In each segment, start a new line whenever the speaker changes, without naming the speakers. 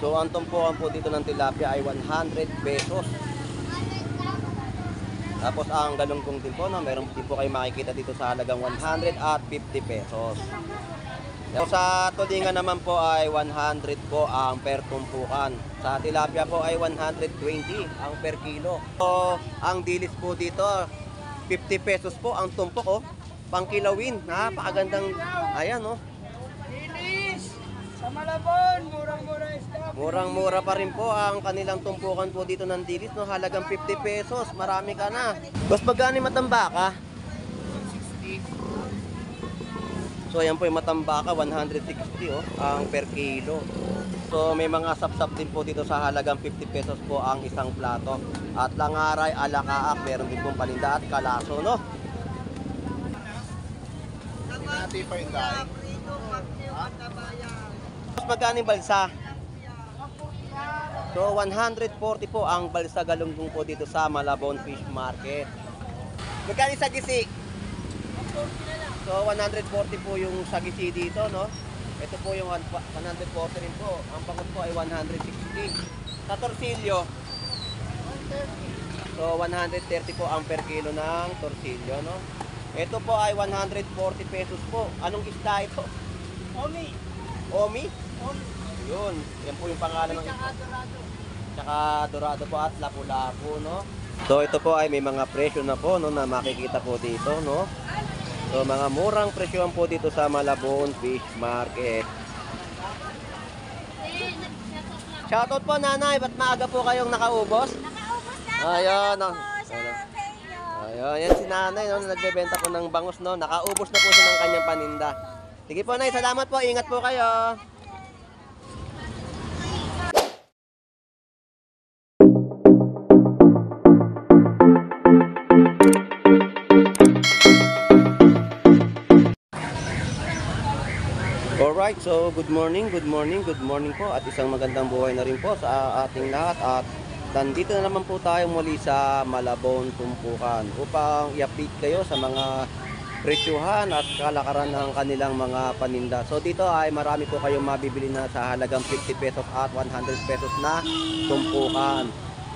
So ang tumpukan po dito ng tilapia ay 100 pesos. Tapos ang galunggong din po, no, meron din po kayo makikita dito sa halagang 100 at 50 pesos. So sa tulingan naman po ay 100 po ang per tumpukan. Sa tilapia po ay 120 ang per kilo. So ang dilis po dito 50 pesos po ang tumpok, oh. Pangkilawin, napakagandang, ayan, oh.
Dilis! Sa Malabon, murang-mura isda.
Murang-mura pa rin po ang kanilang tumpukan po dito ng dilis, no, halagang 50 pesos. Marami ka na. Tapos magkano matambaka?
60.
So ayan po yung matambaka, 160, oh, ang per kilo. So may mga sapsap din po dito sa halagang 50 pesos po ang isang plato. At langaray, alakaak, meron din pong paninda at kalaso, no?
Hinati pa yung daing.
Tapos magkano yung balsa? So 140 po ang balsa galunggong po dito sa Malabon Fish Market. Magkano sa gisi? So 140 po yung sagisi dito, no? Ito po yung 140 rin po. Ang bangus po ay 160. Sa torsilyo, so 130 po ang per kilo ng torsilyo, no? Ito po ay 140 pesos po. Anong isda ito?
Omi.
Omi?
Omi.
Yun. Yan po yung pangalan ng isda. Tsaka dorado po at lapu-lapu, no? So ito po ay may mga presyo na po, no, na makikita po dito, no? So mga murang presyohan po dito sa Malabon Fish Market. Shoutout po, nanay, ba't maaga po kayong nakaubos?
Nakaubos na.
Ayan, no.
Shoutout sa inyo.
Ayun, yan si nanay, no, nagbebenta po ng bangus, no. Nakaubos na po siya ng kanyang paninda. Sige po, nay, salamat po, ingat po kayo. Alright, so good morning po at isang magandang buhay na rin po sa ating lahat. At nandito na naman po tayo muli sa Malabon Tumpukan upang i-update kayo sa mga presyuhan at kalakaran ng kanilang mga paninda. So dito ay marami po kayong mabibili na sa halagang 50 pesos at 100 pesos na tumpukan.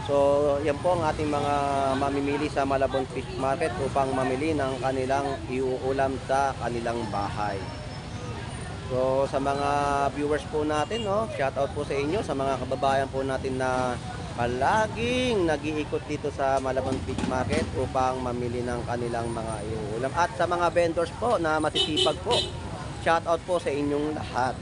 So yan po ang ating mga mamimili sa Malabon Fish Market upang mamili ng kanilang iuulam sa kanilang bahay. So sa mga viewers po natin, no, shout out po sa inyo, sa mga kababayan po natin na palaging nag-iikot dito sa Malabon Fish Market upang mamili ng kanilang mga iuulam. At sa mga vendors po na masisipag po, shout out po sa inyong lahat.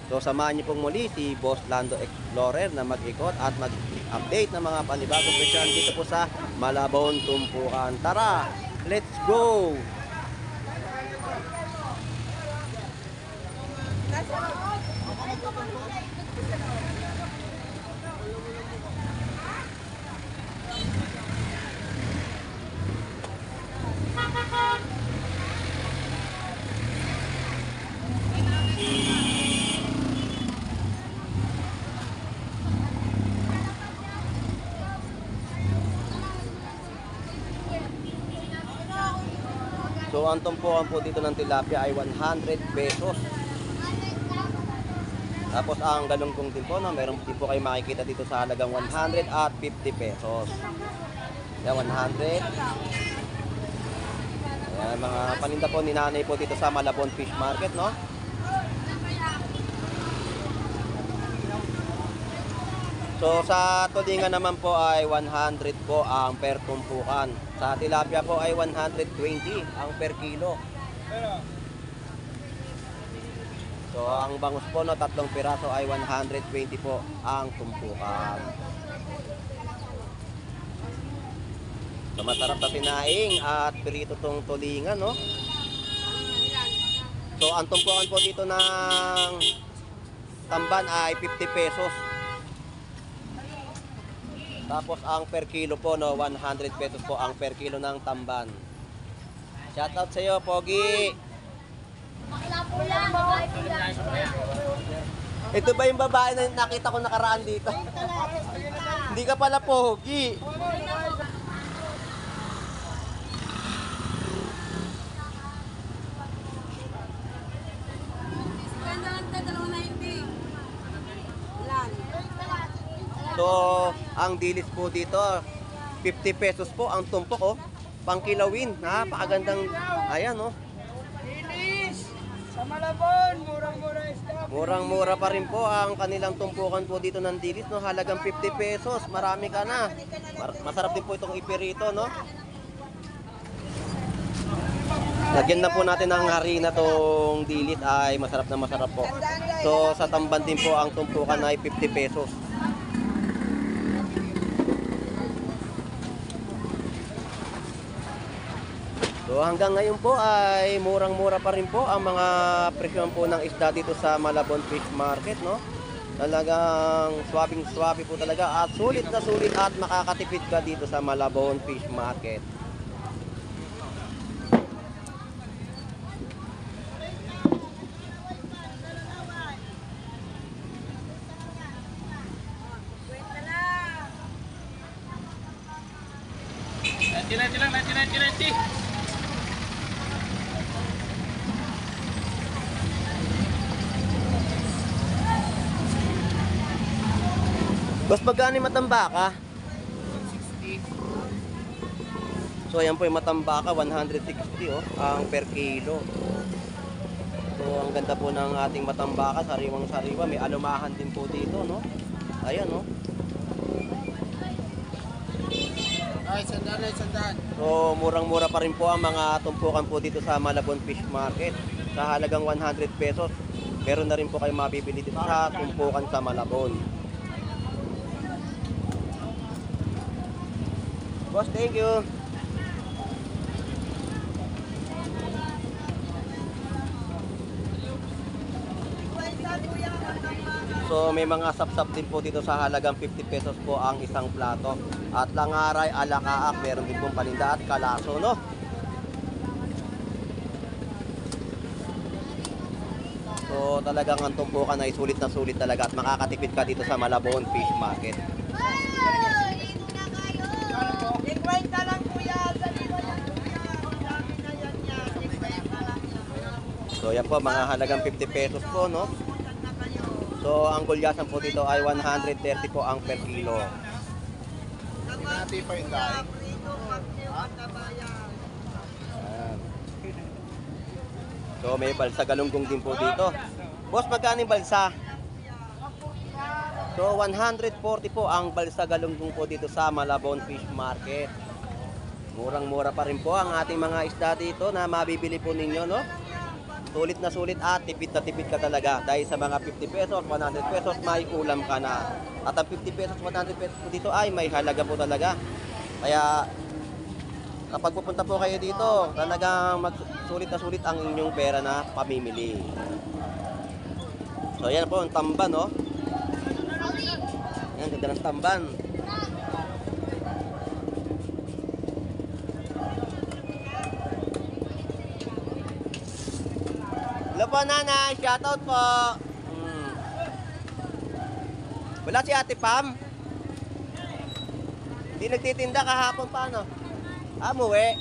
So samahan niyo pong muli si Boss Lando Explorer na mag-ikot at mag-update ng mga panibagong presyon dito po sa Malabon Tumpukan. Tara, let's go! So ang tumpukan po dito ng tilapia ay 100 pesos. Tapos ang galunggong din po, no, meron din po kayo makikita dito sa halagang 100 at 50 pesos. Yan, 100. Ayan, mga paninda po ni nanay po dito sa Malabon Fish Market, no? So sa tulingan naman po ay 100 po ang per tumpukan. Sa tilapia po ay 120 ang per kilo. So ang bangus po, no, 3 piraso ay 120 po ang tumpukan. So masarap na sinaing at pirito tong tulingan, no? So ang tumpukan po dito ng tamban ay 50 pesos. Tapos ang per kilo po, no, 100 pesos po ang per kilo ng tamban. Shoutout sa iyo, Pogi. Ito ba yung babae na nakita ko nakaraan dito? Hindi ka pala Pogi. So, ang dilis po dito, 50 pesos po ang tumpok, oh. Pangkilawin. Napakagandang, ayan, oh.
Linis! Sa Malabon, murang-mura isda.
Murang-mura pa rin po ang kanilang tumpukan po dito ng dilis, no? Halagang 50 pesos. Marami ka na. Masarap din po itong ipirito, no? Lagyan na po natin ng harina tong dilis ay masarap na masarap po. So, sa tamban din po ang tumpukan ay 50 pesos. So hanggang ngayon po ay murang-mura pa rin po ang mga presyon po ng isda dito sa Malabon Fish Market, no? Talagang swabing-swabe po talaga at sulit na sulit at makakatipid ka dito sa Malabon Fish Market.
Nanti.
Boss, magkano yung matambaka?
60.
So ayan po yung matambaka, 160 oh, ang per kilo. So ang ganda po ng ating matambaka, sariwang-sariwa, may alumahan din po dito, no? Ayan, no?
Ay, sandaan.
So murang-mura pa rin po ang mga tumpukan po dito sa Malabon Fish Market. Sa halagang 100 pesos, meron na rin po kayo mabibili dito sa tumpukan sa Malabon. Boss, thank you. So may mga sapsap din po dito sa halagang 50 pesos po ang isang plato. At langaray, alakaak, meron din pong paninda at kalaso, no? So talagang ang tumpukan ay sulit na sulit talaga at makakatipid ka dito sa Malabon Fish Market.
Ikwenta lang kuya. Dali na yan kuya. Dami na yan yan. Ikwenta lang yan.
So yan po, mga halagang 50 pesos po, no? So ang gulyasan po dito ay 130 po ang per kilo.
Hinati pa yung daing.
Ayan. So may balsa galunggong din po dito. Boss, magkano yung balsa? So 140 po ang balsa galunggong po dito sa Malabon Fish Market. Murang-mura pa rin po ang ating mga isda dito na mabibili po ninyo, no? Sulit na sulit at tipid na tipid ka talaga. Dahil sa mga 50 pesos, 100 pesos, may ulam ka na. At ang 50 pesos, 100 pesos po dito ay may halaga po talaga. Kaya kapag pupunta po kayo dito, talagang sulit na sulit ang inyong pera na pamimili. So yan po ang tamban, no? Yan, ganda ng tamban. Hello po, nanay. Shoutout po. Wala si Ate Pam? Hindi nagtitinda kahapon pa, no? Muwi.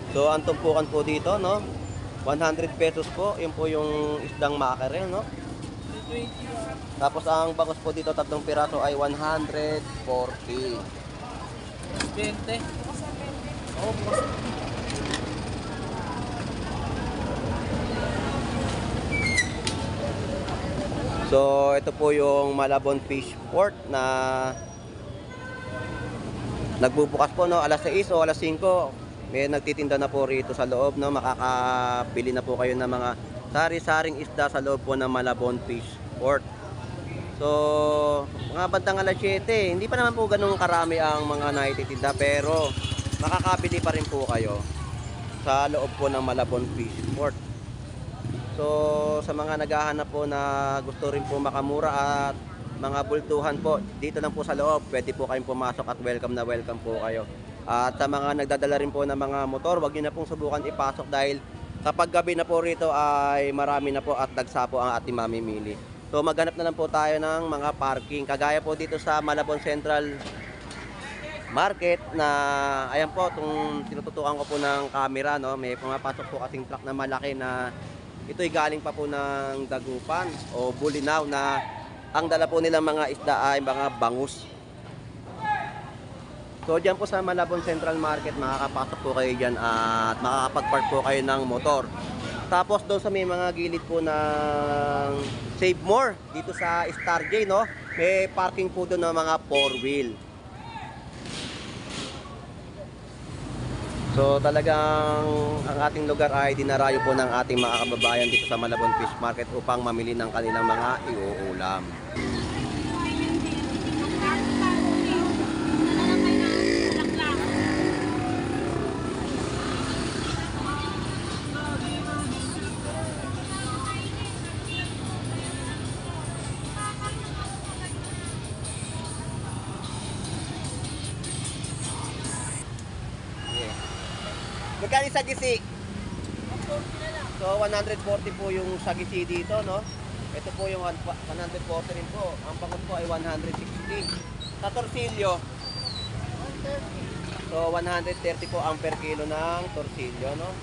So, ang tumpukan po dito, no? 100 pesos po. Yun po yung isdang mackerel, no? Tapos ang bangus po dito, 3 piraso ay 140.
20.
Oh, so, ito po yung Malabon Fish Port na nagbubukas po, no, alas 6 o alas 5. May nagtitinda na po rito sa loob, no. Makakabili na po kayo ng mga sari-saring isda sa loob po ng Malabon Fish Port. So, mga bandang alas 7, hindi pa naman po ganun karami ang mga naititinda, pero makakabili pa rin po kayo sa loob po ng Malabon Fish Port. So, sa mga naghahanap po na gusto rin po makamura at mga bultuhan po, dito lang po sa loob, pwede po kayong pumasok at welcome na welcome po kayo. At sa mga nagdadala rin po ng mga motor, wag niyo na pong subukan ipasok dahil kapag gabi na po rito ay marami na po at dagsa po ang ating mamimili. So maghanap na lang po tayo ng mga parking. Kagaya po dito sa Malabon Central Market na ayan po, itong tinututukan ko po ng camera, no, may pumapasok po kasing truck na malaki na ito'y galing pa po ng Dagupan o Bulinaw na ang dala po nilang mga isda ay mga bangus. So dyan po sa Malabon Central Market, makakapasok po kayo dyan at makakapag-park po kayo ng motor. Tapos doon sa may mga gilid po ng Save More dito sa Star J, no, may parking po doon ng mga 4-wheel. So talagang ang ating lugar ay dinarayo po ng ating mga kababayan dito sa Malabon Fish Market upang mamili ng kanilang mga iuulam. Magkano sa gisi? So 140 po yung sagisi dito, no? Ito po yung 140 rin po. Ang bangus po ay 160. Sa torsilyo, so 130 po ang per kilo ng torsilyo, no?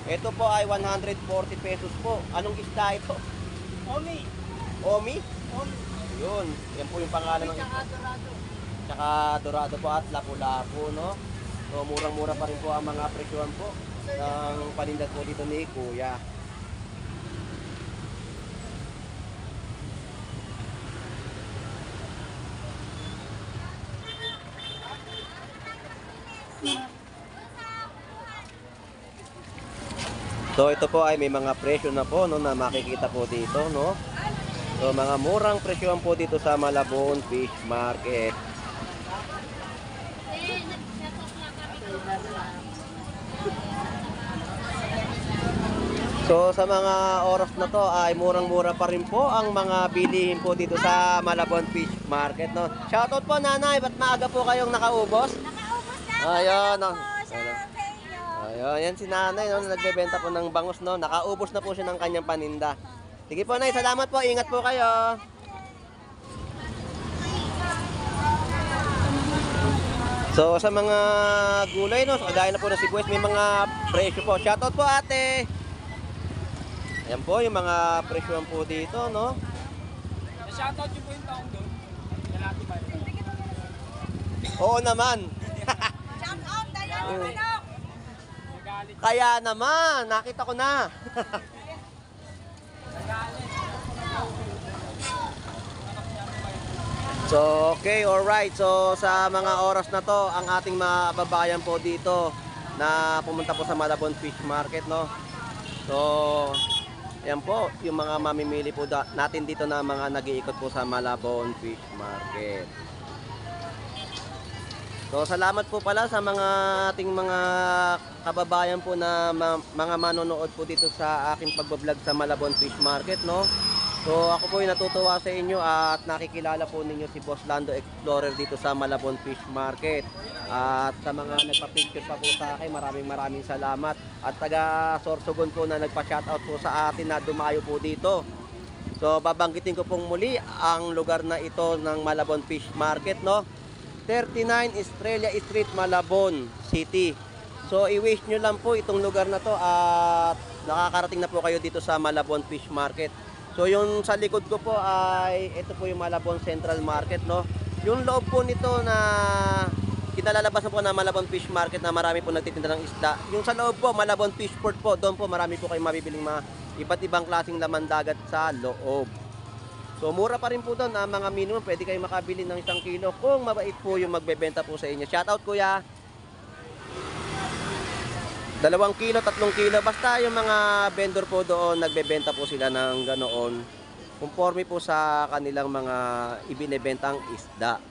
Ito po ay 140 pesos po. Anong isda ito?
Omi.
Omi?
Omi.
Yun. Yan po yung pangalan ng isda. Tsaka dorado po at lapu-lapu, no? So murang-mura pa rin po ang mga presyohan po ng paninda po dito ni Kuya. So ito po ay may mga presyo na po, no, na makikita po dito, no. So mga murang presyohan po dito sa Malabon Fish Market. So sa mga oras na to ay murang-mura pa rin po ang mga bilihin po dito sa Malabon Fish Market, no. Shoutout po nanay, ba't maaga po kayong nakaubos?
Nakaubos na.
Ayun, no.
Shout sa inyo.
Ayun, yan si nanay, no, nagbebenta po ng bangus, no. Nakaubos na po siya ng kanyang paninda. Sige po nay, salamat po, ingat po kayo. So sa mga gulay, no, kagaya na po ng sibuyas, may mga presyo po. Shoutout po ate. Ayan po yung mga presyohan po dito, no.
Shoutout yung po yung taong doon. Kalati ba?
Oo naman.
Shout out tayo manok.
Nagalit.
Kaya naman, nakita ko na. So, okay, alright. So, sa mga oras na to, ang ating mga kababayan po dito na pumunta po sa Malabon Fish Market, no. So, ayan po, yung mga mamimili po natin dito na mga nag-iikot po sa Malabon Fish Market. So, salamat po pala sa mga ating mga kababayan po na mga manonood po dito sa aking pagbablog sa Malabon Fish Market, no. So, ako po ay natutuwa sa inyo at nakikilala po ninyo si Boss Lando Explorer dito sa Malabon Fish Market. At sa mga nagpa-picture pa po sa akin, maraming salamat. At taga Sorsogon po na nagpa-shoutout po sa atin na dumayo po dito. So, babanggitin ko pong muli ang lugar na ito ng Malabon Fish Market, no. 39 Estrella Street, Malabon City. So, i-wish nyo lang po itong lugar na to at nakakarating na po kayo dito sa Malabon Fish Market. So, yung sa likod ko po ay ito po yung Malabon Central Market, no. Yung loob po nito na kinalalabasan po na Malabon Fish Market na marami po nagtitinda ng isda. Yung sa loob po, Malabon Fish Port po, doon po marami po kayong mabibiling mga iba't ibang klaseng laman dagat sa loob. So, mura pa rin po doon, mga minimum, pwede kayong makabili ng 1 kilo kung mabait po yung magbebenta po sa inyo. Shoutout kuya! 2 kilo, 3 kilo, basta yung mga vendor po doon, nagbebenta po sila ng ganoon, conforme po sa kanilang mga ibinebentang isda.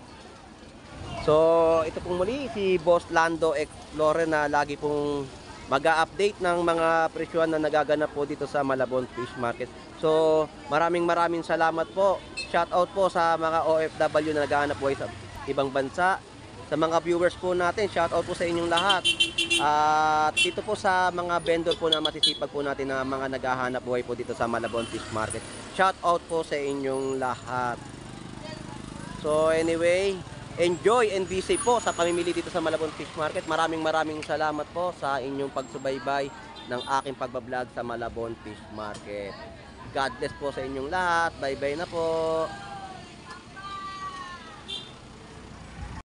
So, ito pong muli, si Boss Lando Explorer na lagi pong mag-a-update ng mga presyohan na nagaganap po dito sa Malabon Fish Market. So, maraming salamat po. Shout out po sa mga OFW na naghahanap buhay sa ibang bansa. Sa mga viewers po natin, shout out po sa inyong lahat. At dito po sa mga vendor po na masisipag po natin na mga naghahanap buhay po dito sa Malabon Fish Market. Shout out po sa inyong lahat. So anyway, enjoy and be safe po sa pamimili dito sa Malabon Fish Market. Maraming salamat po sa inyong pagsubaybay ng aking pagbablog sa Malabon Fish Market. God bless po sa inyong lahat. Bye-bye na po.